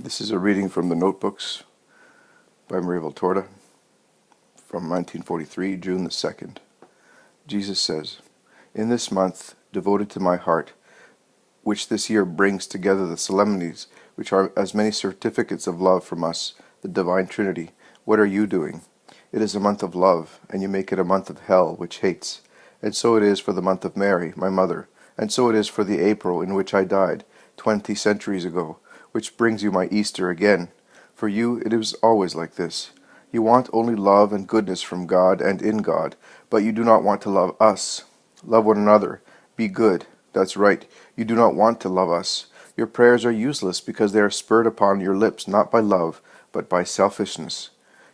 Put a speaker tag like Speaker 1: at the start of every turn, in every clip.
Speaker 1: This is a reading from the Notebooks by Maria Valtorta from 1943, June the 2nd. Jesus says, "In this month devoted to my heart, which this year brings together the solemnities, which are as many certificates of love from us, the Divine Trinity, what are you doing? It is a month of love, and you make it a month of hell, which hates. And so it is for the month of Mary, my mother, and so it is for the April in which I died, 20 centuries ago, which brings you my Easter again. For you it is always like this. You want only love and goodness from God and in God, but you do not want to love us. Love one another. Be good. That's right. You do not want to love us. Your prayers are useless because they are spurred upon your lips not by love, but by selfishness.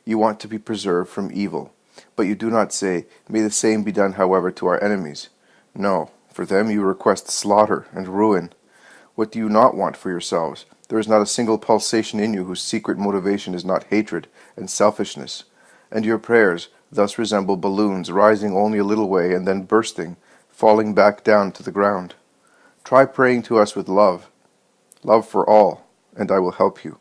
Speaker 1: You want to be preserved from evil, but you do not say, 'May the same be done, however, to our enemies.' No, for them you request slaughter and ruin. What do you not want for yourselves? There is not a single pulsation in you whose secret motivation is not hatred and selfishness. And your prayers thus resemble balloons rising only a little way and then bursting, falling back down to the ground. Try praying to us with love for all, and I will help you.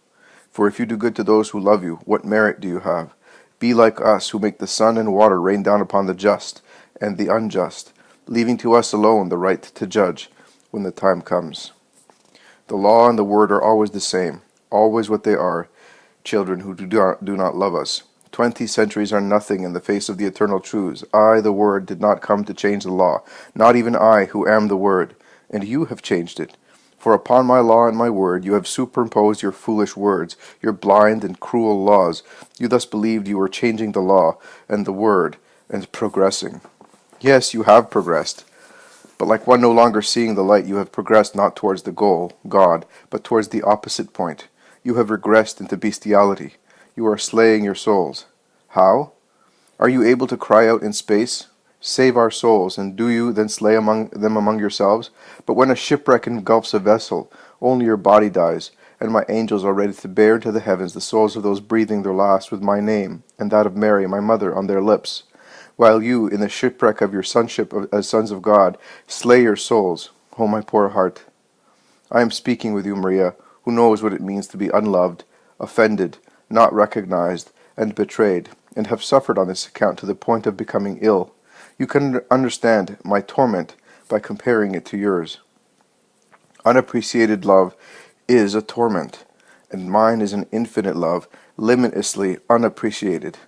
Speaker 1: For if you do good to those who love you, what merit do you have? Be like us, who make the sun and water rain down upon the just and the unjust, leaving to us alone the right to judge when the time comes." The law and the word are always the same, always what they are, children who do not love us. 20 centuries are nothing in the face of the eternal truths. I, the Word, did not come to change the law, not even I, who am the Word, and you have changed it. For upon my law and my word you have superimposed your foolish words, your blind and cruel laws. You thus believed you were changing the law and the word and progressing. Yes, you have progressed. But like one no longer seeing the light, you have progressed not towards the goal, God, but towards the opposite point. You have regressed into bestiality. You are slaying your souls. How? Are you able to cry out in space, 'Save our souls,' and do you then slay them among yourselves? But when a shipwreck engulfs a vessel, only your body dies, and my angels are ready to bear into the heavens the souls of those breathing their last with my name, and that of Mary, my mother, on their lips. While you, in the shipwreck of your sonship as sons of God, slay your souls. Oh, my poor heart. I am speaking with you, Maria, who knows what it means to be unloved, offended, not recognized, and betrayed, and have suffered on this account to the point of becoming ill. You can understand my torment by comparing it to yours. Unappreciated love is a torment, and mine is an infinite love, limitlessly unappreciated.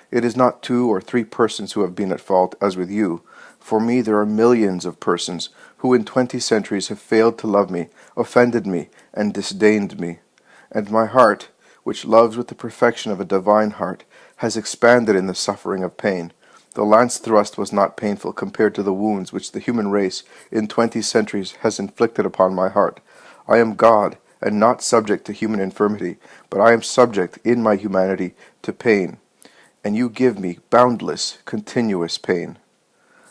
Speaker 1: It is not 2 or 3 persons who have been at fault, as with you. For me there are millions of persons who in 20 centuries have failed to love me, offended me, and disdained me. And my heart, which loves with the perfection of a divine heart, has expanded in the suffering of pain. The lance thrust was not painful compared to the wounds which the human race in 20 centuries has inflicted upon my heart. I am God, and not subject to human infirmity, but I am subject in my humanity to pain. And you give me boundless, continuous pain.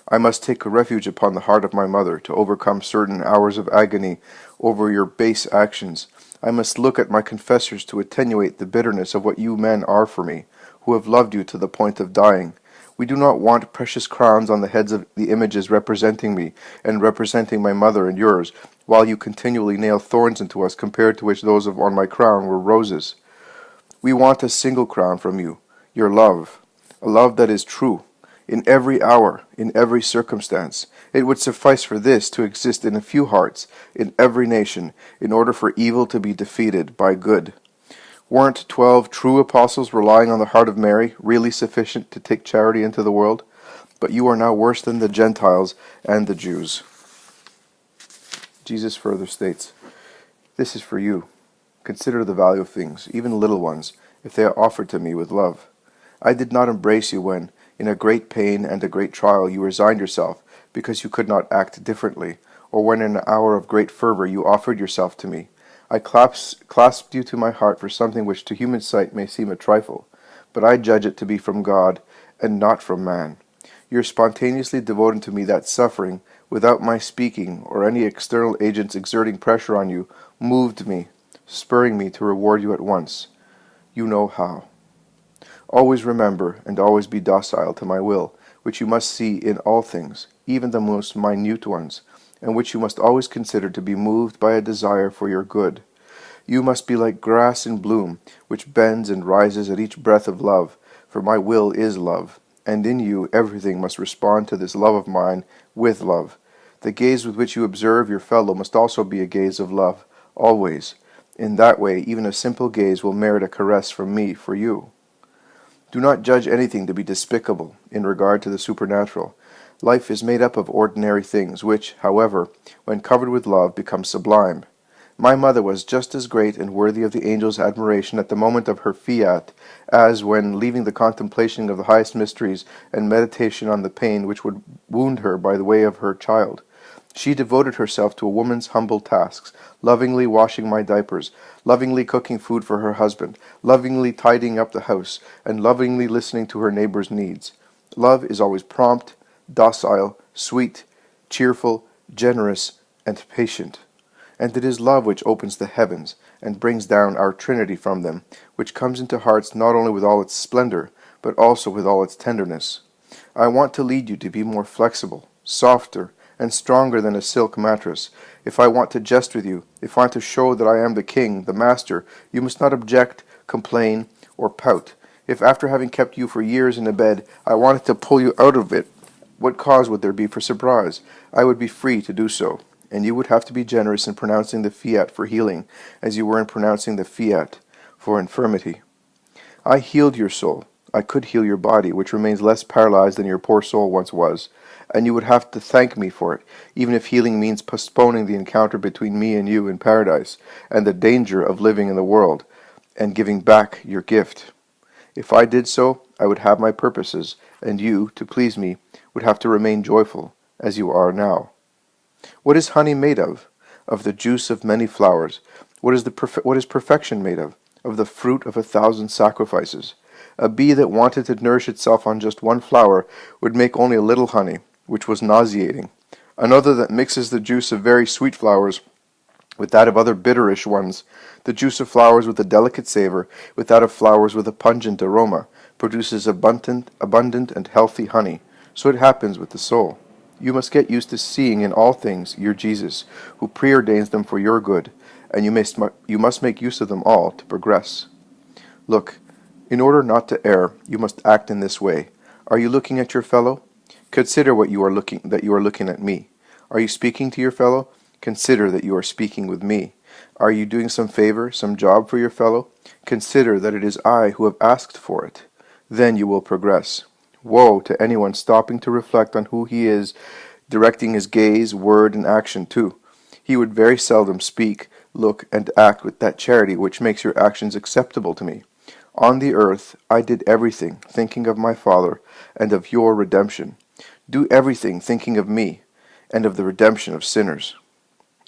Speaker 1: I must take refuge upon the heart of my mother to overcome certain hours of agony over your base actions. I must look at my confessors to attenuate the bitterness of what you men are for me, who have loved you to the point of dying. We do not want precious crowns on the heads of the images representing me and representing my mother and yours, while you continually nail thorns into us, compared to which those on my crown were roses. We want a single crown from you, your love, a love that is true, in every hour, in every circumstance. It would suffice for this to exist in a few hearts, in every nation, in order for evil to be defeated by good. Weren't 12 true apostles relying on the heart of Mary really sufficient to take charity into the world? But you are now worse than the Gentiles and the Jews." Jesus further states, "This is for you. Consider the value of things, even little ones, if they are offered to me with love. I did not embrace you when, in a great pain and a great trial, you resigned yourself because you could not act differently, or when in an hour of great fervor you offered yourself to me. I clasped you to my heart for something which to human sight may seem a trifle, but I judge it to be from God and not from man. Your spontaneously devoting to me that suffering, without my speaking or any external agents exerting pressure on you, moved me, spurring me to reward you at once. You know how. Always remember and always be docile to my will, which you must see in all things, even the most minute ones, and which you must always consider to be moved by a desire for your good. You must be like grass in bloom, which bends and rises at each breath of love, for my will is love, and in you everything must respond to this love of mine with love. The gaze with which you observe your fellow must also be a gaze of love, always. In that way, even a simple gaze will merit a caress from me for you. Do not judge anything to be despicable in regard to the supernatural. Life is made up of ordinary things, which, however, when covered with love, become sublime. My mother was just as great and worthy of the angel's admiration at the moment of her fiat as when, leaving the contemplation of the highest mysteries and meditation on the pain which would wound her by the way of her child, she devoted herself to a woman's humble tasks, lovingly washing my diapers, lovingly cooking food for her husband, lovingly tidying up the house, and lovingly listening to her neighbor's needs. Love is always prompt, docile, sweet, cheerful, generous, and patient. And it is love which opens the heavens, and brings down our Trinity from them, which comes into hearts not only with all its splendor, but also with all its tenderness. I want to lead you to be more flexible, softer, and stronger than a silk mattress. If I want to jest with you, if I want to show that I am the king, the master, you must not object, complain, or pout. If after having kept you for years in a bed, I wanted to pull you out of it, what cause would there be for surprise? I would be free to do so, and you would have to be generous in pronouncing the fiat for healing, as you were in pronouncing the fiat for infirmity. I healed your soul. I could heal your body, which remains less paralyzed than your poor soul once was, and you would have to thank me for it, even if healing means postponing the encounter between me and you in paradise, and the danger of living in the world, and giving back your gift. If I did so, I would have my purposes, and you, to please me, would have to remain joyful, as you are now. What is honey made of? Of the juice of many flowers. What is perfection made of? Of the fruit of 1,000 sacrifices. A bee that wanted to nourish itself on just one flower would make only a little honey, which was nauseating. Another that mixes the juice of very sweet flowers with that of other bitterish ones, the juice of flowers with a delicate savor, with that of flowers with a pungent aroma, produces abundant and healthy honey. So it happens with the soul. You must get used to seeing in all things your Jesus, who preordains them for your good, and you must make use of them all to progress. Look, in order not to err, you must act in this way. Are you looking at your fellow? Consider that you are looking at me. Are you speaking to your fellow? Consider that you are speaking with me. Are you doing some favor, some job for your fellow? Consider that it is I who have asked for it. Then you will progress. Woe to anyone stopping to reflect on who he is, directing his gaze, word, and action to. He would very seldom speak, look, and act with that charity which makes your actions acceptable to me. On the earth I did everything, thinking of my Father, and of your redemption. Do everything thinking of me, and of the redemption of sinners.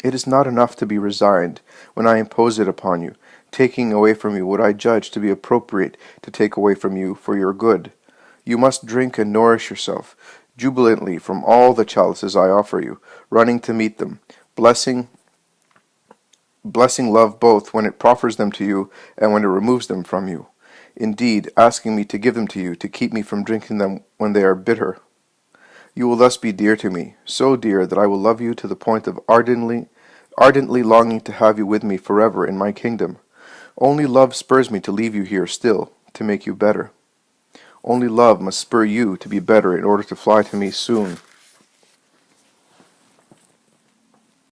Speaker 1: It is not enough to be resigned when I impose it upon you, taking away from you what I judge to be appropriate to take away from you for your good. You must drink and nourish yourself jubilantly from all the chalices I offer you, running to meet them, blessing love both when it proffers them to you and when it removes them from you. Indeed, asking me to give them to you, to keep me from drinking them when they are bitter. You will thus be dear to me, so dear that I will love you to the point of ardently longing to have you with me forever in my kingdom. Only love spurs me to leave you here still, to make you better. Only love must spur you to be better in order to fly to me soon.